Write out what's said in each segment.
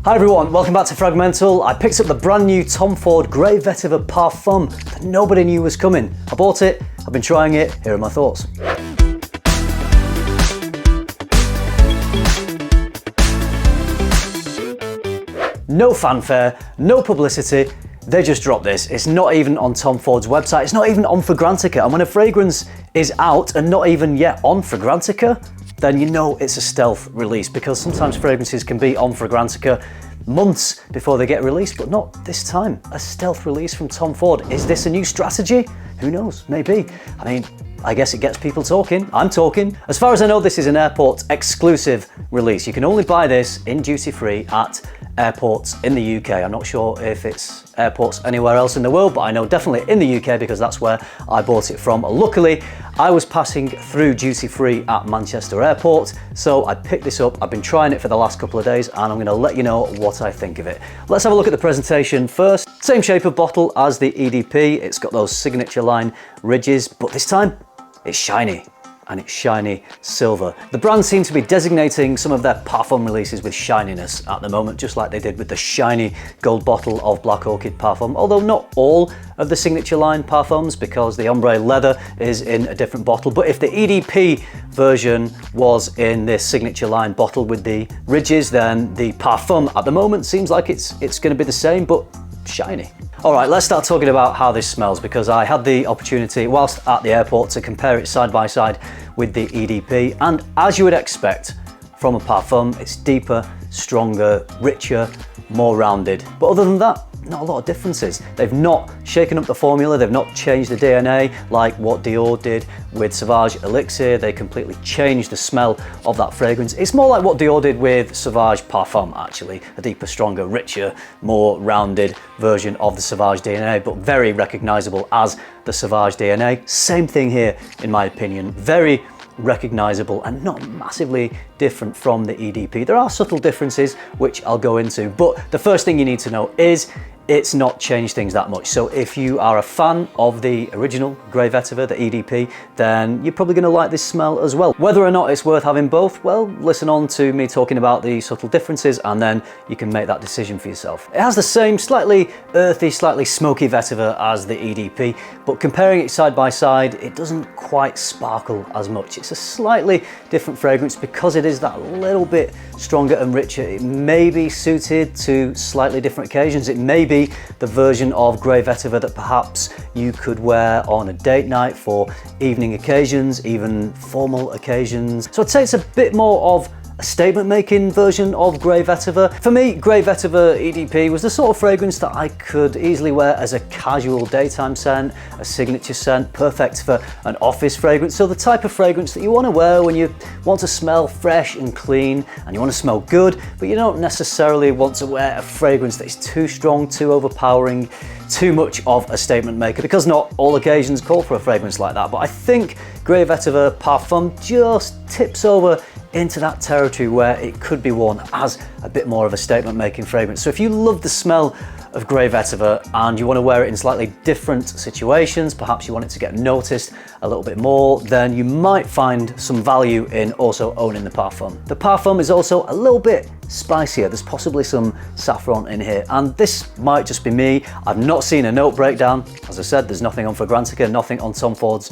Hi everyone, welcome back to FRAG-MENTAL. I picked up the brand new Tom Ford Grey Vetiver Parfum that nobody knew was coming. I bought it, I've been trying it, here are my thoughts. No fanfare, no publicity, they just dropped this. It's not even on Tom Ford's website, it's not even on Fragrantica, and when a fragrance is out and not even yet on Fragrantica, then you know it's a stealth release, because sometimes fragrances can be on Fragrantica months before they get released, but not this time. A stealth release from Tom Ford. Is this a new strategy? Who knows, maybe. I mean, I guess it gets people talking. I'm talking. As far as I know, this is an airport exclusive release. You can only buy this in duty free at airports in the UK. I'm not sure if it's airports anywhere else in the world, but I know definitely in the UK because that's where I bought it from. Luckily, I was passing through duty free at Manchester Airport, so I picked this up. I've been trying it for the last couple of days and I'm going to let you know what I think of it. Let's have a look at the presentation first. Same shape of bottle as the EDP. It's got those signature line ridges, but this time it's shiny. And it's shiny silver. The brand seems to be designating some of their parfum releases with shininess at the moment, just like they did with the shiny gold bottle of Black Orchid Parfum, although not all of the signature line parfums, because the ombre leather is in a different bottle. But if the EDP version was in this signature line bottle with the ridges, then the parfum at the moment seems like it's going to be the same, but shiny. All right, let's start talking about how this smells, because I had the opportunity whilst at the airport to compare it side by side with the EDP, and as you would expect from a parfum, it's deeper, stronger, richer, more rounded. But other than that, not a lot of differences. They've not shaken up the formula, they've not changed the DNA like what Dior did with Sauvage Elixir. They completely changed the smell of that fragrance. It's more like what Dior did with Sauvage Parfum, actually. A deeper, stronger, richer, more rounded version of the Sauvage DNA, but very recognizable as the Sauvage DNA. Same thing here, in my opinion. Very recognizable and not massively different from the EDP. There are subtle differences which I'll go into, but the first thing you need to know is it's not changed things that much. So if you are a fan of the original Grey Vetiver, the EDP, then you're probably going to like this smell as well. Whether or not it's worth having both, well, listen on to me talking about the subtle differences and then you can make that decision for yourself. It has the same slightly earthy, slightly smoky vetiver as the EDP, but comparing it side by side, it doesn't quite sparkle as much. It's a slightly different fragrance because it is that little bit stronger and richer. It may be suited to slightly different occasions. It may be the version of Grey Vetiver that perhaps you could wear on a date night for evening occasions, even formal occasions. So I'd say it's a bit more of a statement-making version of Grey Vetiver. For me, Grey Vetiver EDP was the sort of fragrance that I could easily wear as a casual daytime scent, a signature scent, perfect for an office fragrance. So the type of fragrance that you want to wear when you want to smell fresh and clean and you want to smell good, but you don't necessarily want to wear a fragrance that is too strong, too overpowering, too much of a statement maker, because not all occasions call for a fragrance like that. But I think Grey Vetiver Parfum just tips over into that territory where it could be worn as a bit more of a statement making fragrance. So if you love the smell of Grey Vetiver and you want to wear it in slightly different situations, perhaps you want it to get noticed a little bit more, then you might find some value in also owning the parfum. The parfum is also a little bit spicier. There's possibly some saffron in here, and this might just be me. I've not seen a note breakdown. As I said, there's nothing on Fragrantica, nothing on Tom Ford's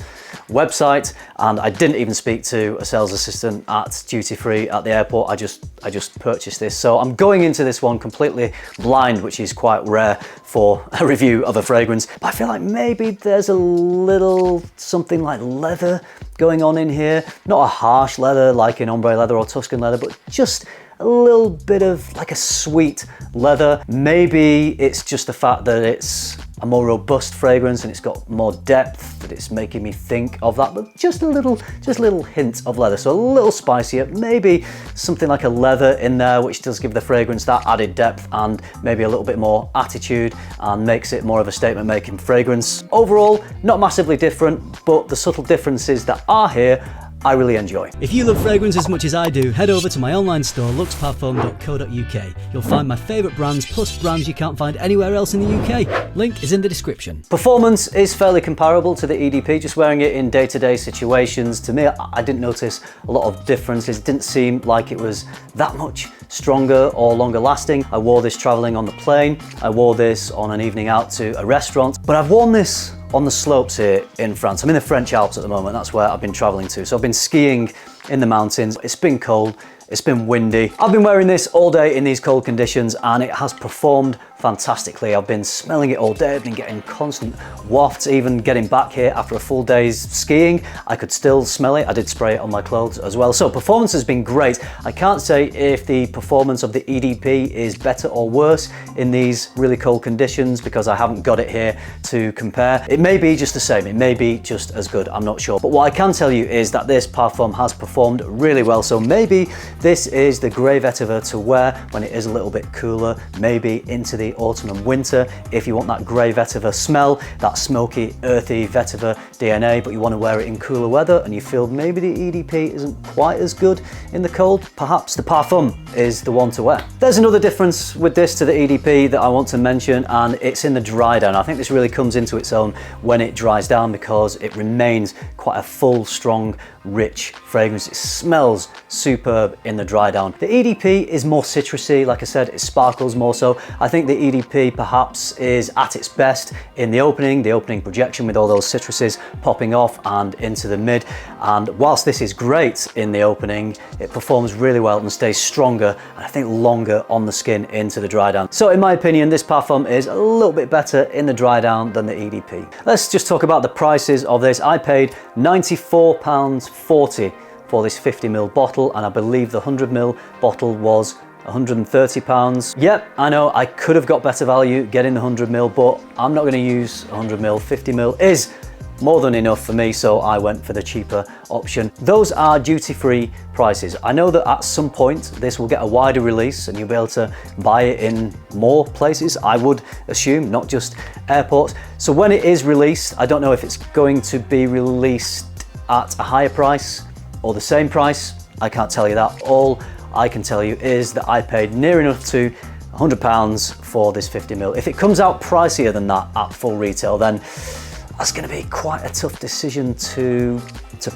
website, and I didn't even speak to a sales assistant at duty free at the airport. I just purchased this, so I'm going into this one completely blind, which is quite rare for a review of a fragrance. But I feel like maybe there's a little something like leather going on in here. Not a harsh leather like in ombre leather or Tuscan leather, but just a little bit of like a sweet leather. Maybe it's just the fact that it's a more robust fragrance and it's got more depth that it's making me think of that, but just a little hint of leather, so a little spicier. Maybe something like a leather in there, which does give the fragrance that added depth and maybe a little bit more attitude and makes it more of a statement making fragrance. Overall, not massively different, but the subtle differences that are here I really enjoy. If you love fragrance as much as I do, head over to my online store luxparfum.co.uk. You'll find my favourite brands plus brands you can't find anywhere else in the UK. Link is in the description. Performance is fairly comparable to the EDP, just wearing it in day-to-day situations. To me, I didn't notice a lot of differences. It didn't seem like it was that much stronger or longer lasting. I wore this traveling on the plane. I wore this on an evening out to a restaurant, but I've worn this on the slopes here in France. I'm in the French Alps at the moment. That's where I've been traveling to. So I've been skiing in the mountains. It's been cold. It's been windy. I've been wearing this all day in these cold conditions and it has performed fantastically. I've been smelling it all day. I've been getting constant wafts. Even getting back here after a full day's skiing, I could still smell it. I did spray it on my clothes as well. So performance has been great. I can't say if the performance of the EDP is better or worse in these really cold conditions because I haven't got it here to compare. It may be just the same. It may be just as good. I'm not sure. But what I can tell you is that this parfum has performed really well. So maybe this is the Grey Vetiver to wear when it is a little bit cooler, maybe into the autumn and winter. If you want that Grey Vetiver smell, that smoky, earthy vetiver DNA, but you want to wear it in cooler weather and you feel maybe the EDP isn't quite as good in the cold, perhaps the parfum is the one to wear. There's another difference with this to the EDP that I want to mention, and it's in the dry down. I think this really comes into its own when it dries down because it remains quite a full, strong, rich fragrance. It smells superb in the dry down. The EDP is more citrusy, like I said, it sparkles more so. I think the EDP perhaps is at its best in the opening projection with all those citruses popping off and into the mid. And whilst this is great in the opening, it performs really well and stays stronger and I think longer on the skin into the dry down. So in my opinion, this parfum is a little bit better in the dry down than the EDP. Let's just talk about the prices of this. I paid £94.40 for this 50ml bottle, and I believe the 100ml bottle was £130. Yep, I know I could have got better value getting the 100ml, but I'm not going to use 100ml. 50ml is more than enough for me, so I went for the cheaper option. Those are duty-free prices. I know that at some point this will get a wider release and you'll be able to buy it in more places, I would assume, not just airports. So when it is released, I don't know if it's going to be released at a higher price or the same price. I can't tell you that. All I can tell you is that I paid near enough to £100 for this 50ml. If it comes out pricier than that at full retail, then that's going to be quite a tough decision to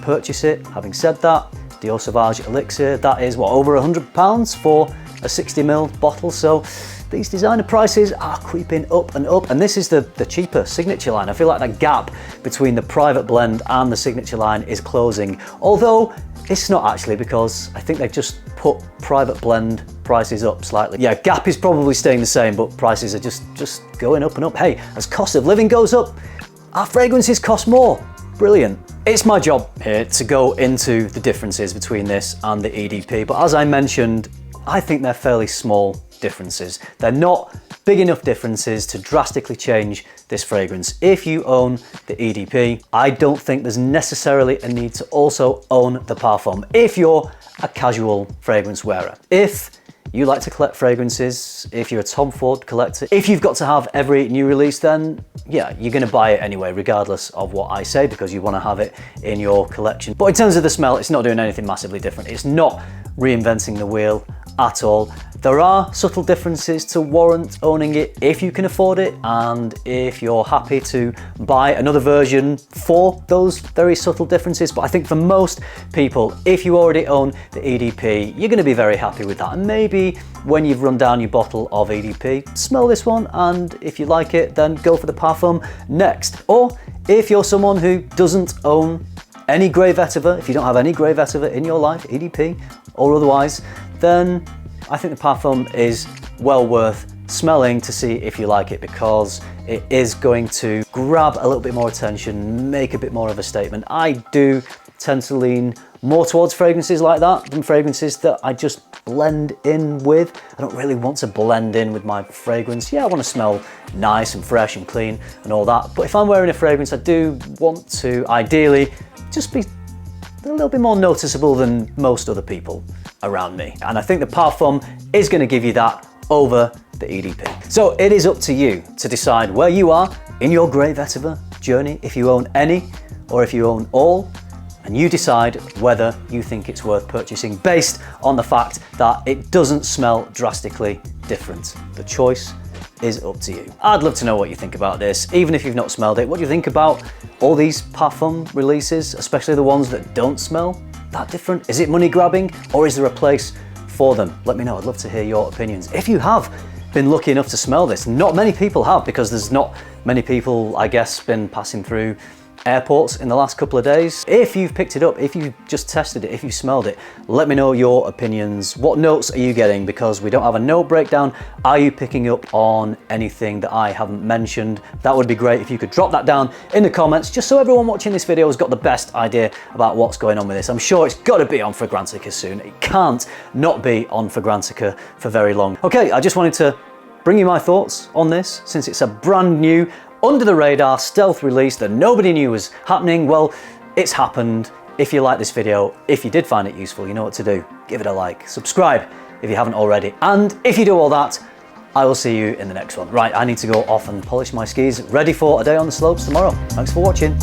purchase it. Having said that, Dior Sauvage Elixir, that is what, over £100 for a 60ml bottle. So these designer prices are creeping up and up, and this is the cheaper signature line. I feel like that gap between the private blend and the signature line is closing, although it's not actually, because I think they've just put private blend prices up slightly. Yeah, gap is probably staying the same, but prices are just going up and up. Hey, as cost of living goes up, our fragrances cost more. Brilliant. It's my job here to go into the differences between this and the EDP, but as I mentioned, I think they're fairly small differences. They're not big enough differences to drastically change this fragrance. If you own the EDP, I don't think there's necessarily a need to also own the parfum if you're a casual fragrance wearer. If you like to collect fragrances, if you're a Tom Ford collector, if you've got to have every new release, then yeah, you're gonna buy it anyway, regardless of what I say, because you wanna have it in your collection. But in terms of the smell, it's not doing anything massively different. It's not reinventing the wheel at all. There are subtle differences to warrant owning it if you can afford it, and if you're happy to buy another version for those very subtle differences. But I think for most people, if you already own the EDP, you're going to be very happy with that. And maybe when you've run down your bottle of EDP, smell this one, and if you like it, then go for the parfum next. Or if you're someone who doesn't own any Grey Vetiver, if you don't have any Grey Vetiver in your life, EDP or otherwise, then I think the parfum is well worth smelling to see if you like it, because it is going to grab a little bit more attention, make a bit more of a statement. I do tend to lean more towards fragrances like that than fragrances that I just blend in with. I don't really want to blend in with my fragrance. Yeah, I want to smell nice and fresh and clean and all that, but if I'm wearing a fragrance, I do want to ideally just be a little bit more noticeable than most other people around me. And I think the parfum is going to give you that over the EDP. So it is up to you to decide where you are in your Grey Vetiver journey, if you own any or if you own all. and you decide whether you think it's worth purchasing based on the fact that it doesn't smell drastically different. The choice is up to you. I'd love to know what you think about this, even if you've not smelled it. What do you think about all these parfum releases, especially the ones that don't smell that different? Is it money grabbing, or is there a place for them? Let me know, I'd love to hear your opinions. If you have been lucky enough to smell this, not many people have, because there's not many people, I guess, been passing through airports in the last couple of days. If you've picked it up, if you just tested it, if you smelled it, let me know your opinions. What notes are you getting? Because we don't have a note breakdown. Are you picking up on anything that I haven't mentioned? That would be great if you could drop that down in the comments, just so everyone watching this video has got the best idea about what's going on with this. I'm sure it's got to be on Fragrantica soon. It can't not be on Fragrantica for very long. Okay, I just wanted to bring you my thoughts on this, since it's a brand new, under the radar stealth release that nobody knew was happening. Well, it's happened. If you like this video, if you did find it useful, you know what to do. Give it a like, subscribe if you haven't already. And if you do all that, I will see you in the next one. Right, I need to go off and polish my skis, ready for a day on the slopes tomorrow. Thanks for watching.